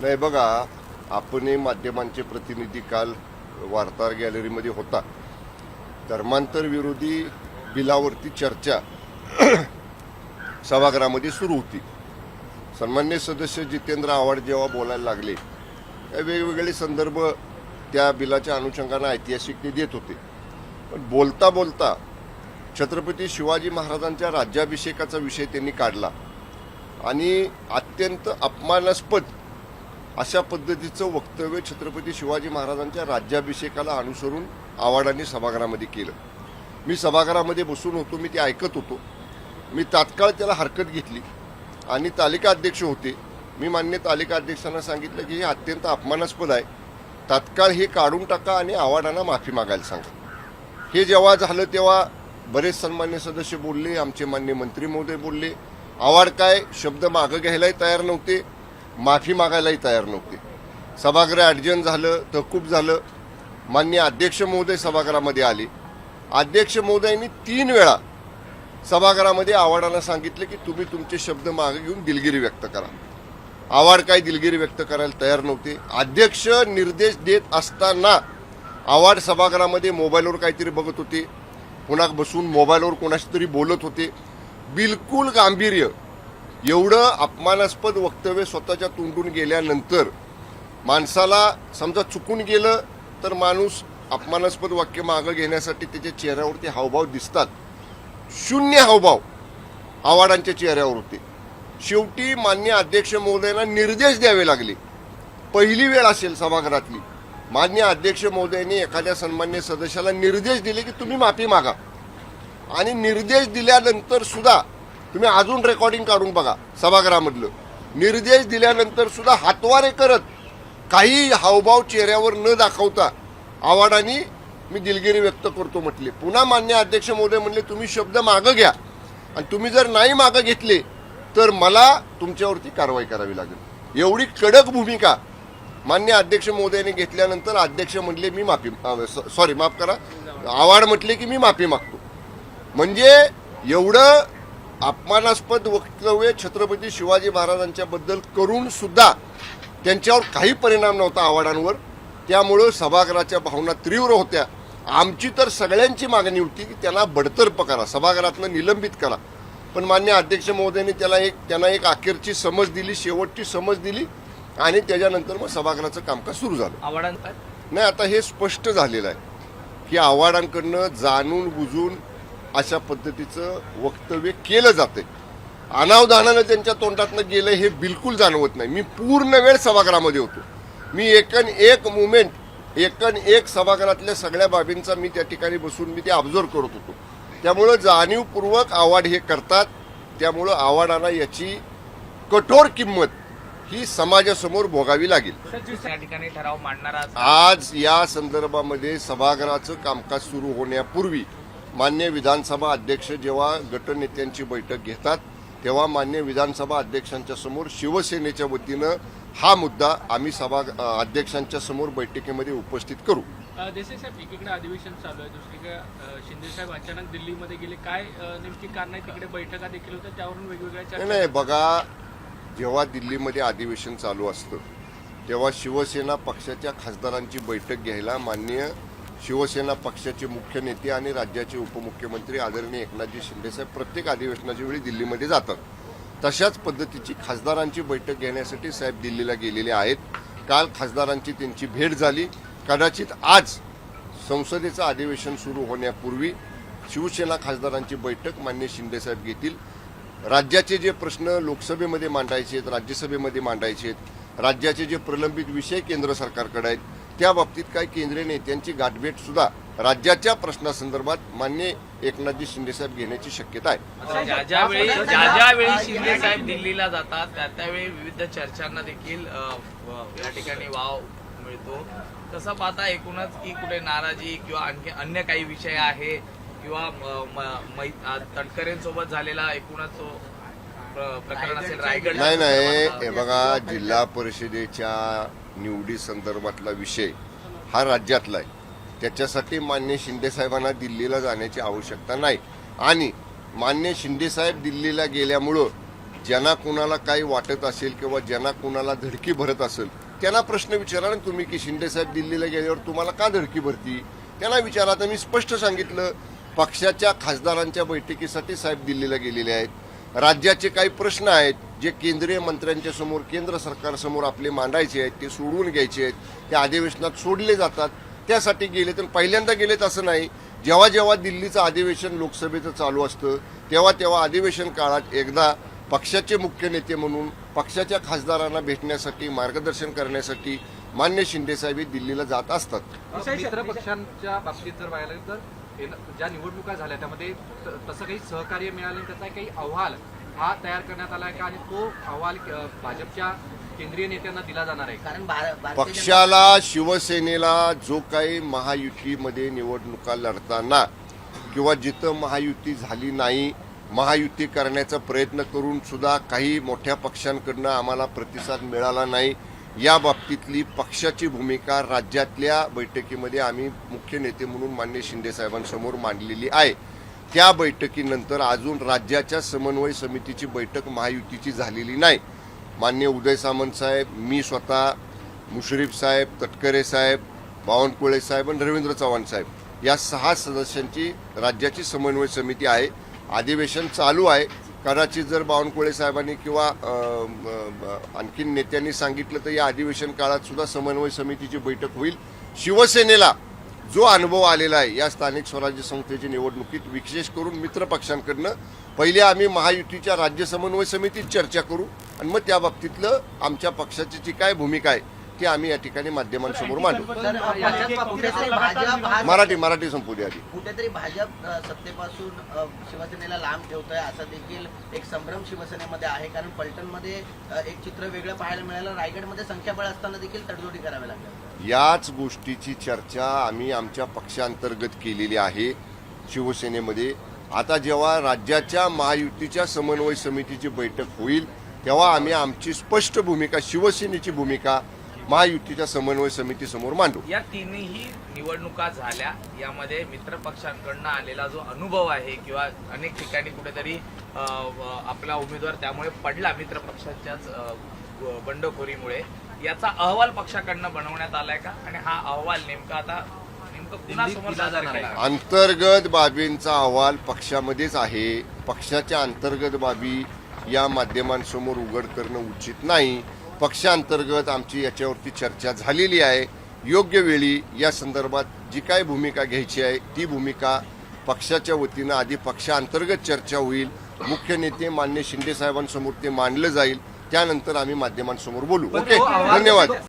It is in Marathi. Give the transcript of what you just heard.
नाही बघा, आपणही माध्यमांचे प्रतिनिधी काल वार्ताहर गॅलरीमध्ये होता. धर्मांतर विरोधी बिलावरती चर्चा सभागृहामध्ये सुरू होती. सन्मान्य सदस्य जितेंद्र आव्हाड जेव्हा बोलायला लागले, वेगवेगळे संदर्भ त्या बिलाच्या अनुषंगाने ऐतिहासिक ते देत होते. पण बोलता बोलता छत्रपती शिवाजी महाराजांच्या राज्याभिषेकाचा विषय त्यांनी काढला आणि अत्यंत अपमानास्पद अशा पद्धतीचं वक्तव्य छत्रपती शिवाजी महाराजांच्या राज्याभिषेकाला अनुसरून आव्हाडांनी सभागृहामध्ये केलं. मी सभागृहामध्ये बसून होतो, मी ते ऐकत होतो. मी तात्काळ त्याला हरकत घेतली आणि तालिका अध्यक्ष होते. मी मान्य तालिका अध्यक्षांना सांगितलं की हे अत्यंत अपमानास्पद आहे, तात्काळ हे काढून टाका आणि आव्हाडांना माफी मागायला सांगा. हे जेव्हा झालं तेव्हा बरेच सन्मान्य सदस्य बोलले, आमचे मान्य मंत्री महोदय बोलले. आव्हाड काय शब्द मागं घ्यायलाही तयार नव्हते, माफी मागायलाही तयार नव्हते. सभागृह ॲडजन झालं, तहकूब झालं. मान्य अध्यक्ष महोदय सभागृहामध्ये आले. अध्यक्ष महोदयांनी 3 वेळा सभागृहामध्ये आव्हाडांना सांगितलं की तुम्ही तुमचे शब्द मागे घेऊन दिलगिरी व्यक्त करा. आव्हाड काय दिलगिरी व्यक्त करायला तयार नव्हते. अध्यक्ष निर्देश देत असताना आव्हाड सभागृहामध्ये मोबाईलवर काहीतरी बघत होते, पुन्हा बसून मोबाईलवर कोणाशी तरी बोलत होते. बिलकुल गांभीर्य, एवढं अपमानास्पद वक्तव्य स्वतःच्या तोंडून गेल्यानंतर माणसाला समजा चुकून गेलं तर माणूस अपमानास्पद वाक्य मागं घेण्यासाठी त्याच्या चेहऱ्यावरती हावभाव दिसतात. शून्य हावभाव आव्हाडांच्या चेहऱ्यावर होते. शेवटी मान्य अध्यक्ष महोदयांना निर्देश द्यावे लागले. पहिली वेळ असेल सभागृहातली, मान्य अध्यक्ष महोदयांनी एखाद्या सन्मान्य सदस्याला निर्देश दिले की तुम्ही माफी मागा. आणि निर्देश दिल्यानंतर सुद्धा तुम्ही अजून रेकॉर्डिंग काढून बघा सभागृहामधलं. निर्देश दिल्यानंतर सुद्धा हातवारे करत काही हावभाव चेहऱ्यावर न दाखवता आव्हाडांनी मी दिलगिरी व्यक्त करतो म्हटले. पुन्हा मान्य अध्यक्ष महोदय म्हणले तुम्ही शब्द मागं घ्या आणि तुम्ही जर नाही मागं घेतले तर मला तुमच्यावरती कारवाई करावी लागेल. एवढी कडक भूमिका मान्य अध्यक्ष महोदयांनी घेतल्यानंतर अध्यक्ष म्हणले मी माफ करा, आव्हाड म्हटले की मी माफी मागतो. म्हणजे एवढं अपमानास्पद वक्तव्य छत्रपती शिवाजी महाराजांच्या बद्दल करून सुद्धा त्यांच्यावर काही परिणाम नव्हता आव्हाडांवर. त्यामुळं सभागृहाच्या भावना तीव्र होत्या. आमची तर सगळ्यांची मागणी होती की त्यांना बडतर्फ करा, सभागृहातनं निलंबित करा. पण मान्य अध्यक्ष महोदयांनी त्यांना एक अखेरची समज दिली, शेवटची समज दिली आणि त्याच्यानंतर मग सभागृहाचं कामकाज सुरू झालं. नाही, आता हे स्पष्ट झालेलं आहे की आव्हाडांकडनं जाणून बुजून अशा पद्धतीचं वक्तव्य केलं जाते. अनावधानानं त्यांच्या तोंडातनं गेलं हे बिलकुल जाणवत नाही. मी पूर्ण वेळ सभागृहामध्ये होतो. मी एकन एक सभागृहातल्या सगळ्या बाबींचा मी त्या ठिकाणी बसून मी ते ऑब्झर्व करत होतो. त्यामुळं जाणीवपूर्वक आव्हाड हे करतात. त्यामुळं आव्हाडांना याची कठोर किंमत ही समाजासमोर भोगावी लागेल. ठराव मांडणार आज या संदर्भामध्ये सभागृहाचं कामकाज सुरू होण्यापूर्वी मान्य विधानसभा अध्यक्ष जेव्हा गटनेत्यांची बैठक घेतात तेव्हा मान्य विधानसभा अध्यक्षांच्या समोर शिवसेनेच्या वतीनं हा मुद्दा आम्ही अध्यक्षांच्या समोर बैठकीमध्ये उपस्थित करू. देसाई साहेब, एकीकडे अधिवेशन चालू आहे, दुसरीकडे शिंदे साहेब अचानक दिल्लीमध्ये गेले. काय नेमकी कारण आहे? तिकडे बैठका देखील होत्या, त्यावरून वेगवेगळ्या नाही बघा, जेव्हा दिल्लीमध्ये अधिवेशन चालू असतं तेव्हा शिवसेना पक्षाच्या खासदारांची बैठक घ्यायला माननीय शिवसेना पक्षाचे मुख्य नेते आणि राज्याचे उपमुख्यमंत्री आदरणीय एकनाथजी शिंदेसाहेब प्रत्येक अधिवेशनाच्या वेळी दिल्लीमध्ये जातात. तशाच पद्धतीची खासदारांची बैठक घेण्यासाठी साहेब दिल्लीला गेलेले आहेत. काल खासदारांची त्यांची भेट झाली. कदाचित आज संसदेचं अधिवेशन सुरू होण्यापूर्वी शिवसेना खासदारांची बैठक माननीय शिंदेसाहेब घेतील. राज्याचे जे प्रश्न लोकसभेमध्ये मांडायचे आहेत, राज्यसभेमध्ये मांडायचे आहेत, राज्याचे जे प्रलंबित विषय केंद्र सरकारकडे आहेत त्या बाबतीत काही केंद्रीय नेत्यांची गाठभेट सुद्धा राज्याच्या प्रश्नासंदर्भात मान्य एकनाथजी शिंदेसाहेब घेण्याची शक्यता आहे. ज्या वेळी शिंदे साहेब दिल्लीला जातात त्यावेळी विविध चर्चांना देखील या ठिकाणी वाव मिळतो. तसं पाहता एकूणच की कुठे नाराजी किंवा आणखी अन्य काही विषय आहे किंवा तटकरेंसोबत झालेला एकूणच प्रकरण असेल रायगड? नाही, हे बघा, जिल्हा परिषदेच्या निवडी संदर्भातला विषय हा राज्यातला आहे. त्याच्यासाठी मान्य शिंदेसाहेबांना दिल्लीला जाण्याची आवश्यकता नाही. आणि मान्य शिंदेसाहेब दिल्लीला गेल्यामुळं ज्यांना कुणाला काही वाटत असेल किंवा ज्यांना कुणाला धडकी भरत असेल त्यांना प्रश्न विचारा ना तुम्ही, की शिंदेसाहेब दिल्लीला गेल्यावर तुम्हाला का धडकी भरती, त्यांना विचारा. आता मी स्पष्ट सांगितलं, पक्षाच्या खासदारांच्या बैठकीसाठी साहेब दिल्लीला गेलेले आहेत. राज्याचे काही प्रश्न आहेत जे केंद्रीय मंत्र्यांच्या समोर, केंद्र सरकारसमोर आपले मांडायचे आहेत, ते सोडवून घ्यायचे आहेत, ते अधिवेशनात सोडले जातात, त्यासाठी गेले. तर पहिल्यांदा गेलेत असं नाही. जेव्हा जेव्हा दिल्लीचं अधिवेशन लोकसभेचं चालू असतं तेव्हा तेव्हा अधिवेशन काळात एकदा पक्षाचे मुख्य नेते म्हणून पक्षाच्या खासदारांना भेटण्यासाठी, मार्गदर्शन करण्यासाठी मान्य शिंदेसाहेब हे दिल्लीला जात असतात. मित्र पक्षांच्या बाबतीत जर पाहिलं तर ज्या निवडणुका झाल्या त्यामध्ये तसं काही सहकार्य मिळालं, त्याचा काही अहवाल हा तयार करण्यात आला आहे का, आणि तो अहवाल भाजपच्या केंद्रीय नेत्यांना दिला जाणार आहे? कारण पक्षाला, शिवसेनेला जो काही महायुतीमध्ये निवडणुका लढताना किंवा जिथं महायुती झाली नाही, महायुती करण्याचा प्रयत्न करून सुद्धा काही मोठ्या पक्षांकडनं आम्हाला प्रतिसाद मिळाला नाही, या बाबतीतली पक्षाची भूमिका राज्यातल्या बैठकीमध्ये आम्ही मुख्य नेते म्हणून मान्य शिंदेसाहेबांसमोर मांडलेली आहे. त्या बैठकीनंतर अजून राज्याच्या समन्वय समितीची बैठक महायुतीची झालेली नाही. मान्य उदय सामंत साहेब, मी स्वतः, मुश्रीफ साहेब, तटकरे साहेब, बावनकुळे साहेब आणि रवींद्र चव्हाण साहेब या 6 सदस्यांची राज्याची समन्वय समिती आहे. अधिवेशन चालू आहे. कदाचित जर बावनकुळे साहेबांनी किंवा आणखीन नेत्यांनी सांगितलं तर या अधिवेशन काळात सुद्धा समन्वय समितीची बैठक होईल. शिवसेनेला जो अनुभव आलेला आहे या स्थानिक स्वराज्य संस्थेची निवडणुकीत, विशेष करून मित्र पक्षांकडनं, पहिले आम्ही महायुतीच्या राज्य समन्वय समितीत चर्चा करू आणि मग त्या बाबतीतलं आमच्या पक्षाची जी काय भूमिका आहे ती आम्ही या ठिकाणी माध्यमांसमोर मांडू. मराठी संपू दे आधी. कुठेतरी भाजप सत्तेपासून शिवसेनेला लांब ठेवतोय असा देखील एक संभ्रम शिवसेनेमध्ये आहे. कारण पलटणमध्ये एक चित्र वेगळं पाहायला मिळालं, रायगडमध्ये संख्याबळ असताना देखील तडजोडी करावी लागली. याच गोष्टीची चर्चा आम्ही आमच्या पक्षांतर्गत केलेली आहे शिवसेनेमध्ये. आता जेव्हा राज्याच्या महायुतीच्या समन्वय समितीची बैठक होईल तेव्हा आम्ही आमची स्पष्ट भूमिका, शिवसेनेची भूमिका महायुतीच्या समन्वय समितीसमोर मांडू. या तिन्ही निवडणुका झाल्या, यामध्ये मित्र पक्षांकडनं आलेला जो अनुभव आहे किंवा अनेक ठिकाणी कुठेतरी आपला उमेदवार त्यामुळे पडला मित्र पक्षाच्याच बंडखोरीमुळे, याचा अहवाल पक्षाकडनं बनवण्यात आलाय का, आणि हा अहवाल नेमका कुणासमोर सादर केला? अंतर्गत बाबींचा अहवाल पक्षामध्येच आहे. पक्षाच्या अंतर्गत बाबी या माध्यमांसमोर उघड करणं उचित नाही. पक्षांतर्गत आमची याच्यावरती चर्चा झालेली आहे. योग्य वेळी या संदर्भात जी काय भूमिका घ्यायची आहे ती भूमिका पक्षाच्या वतीनं आधी पक्षांतर्गत चर्चा होईल. मुख्य नेते मान्य शिंदे साहेबांसमोर ते मांडलं जाईल, त्यानंतर आम्ही माध्यमांसमोर बोलू. ओके, धन्यवाद.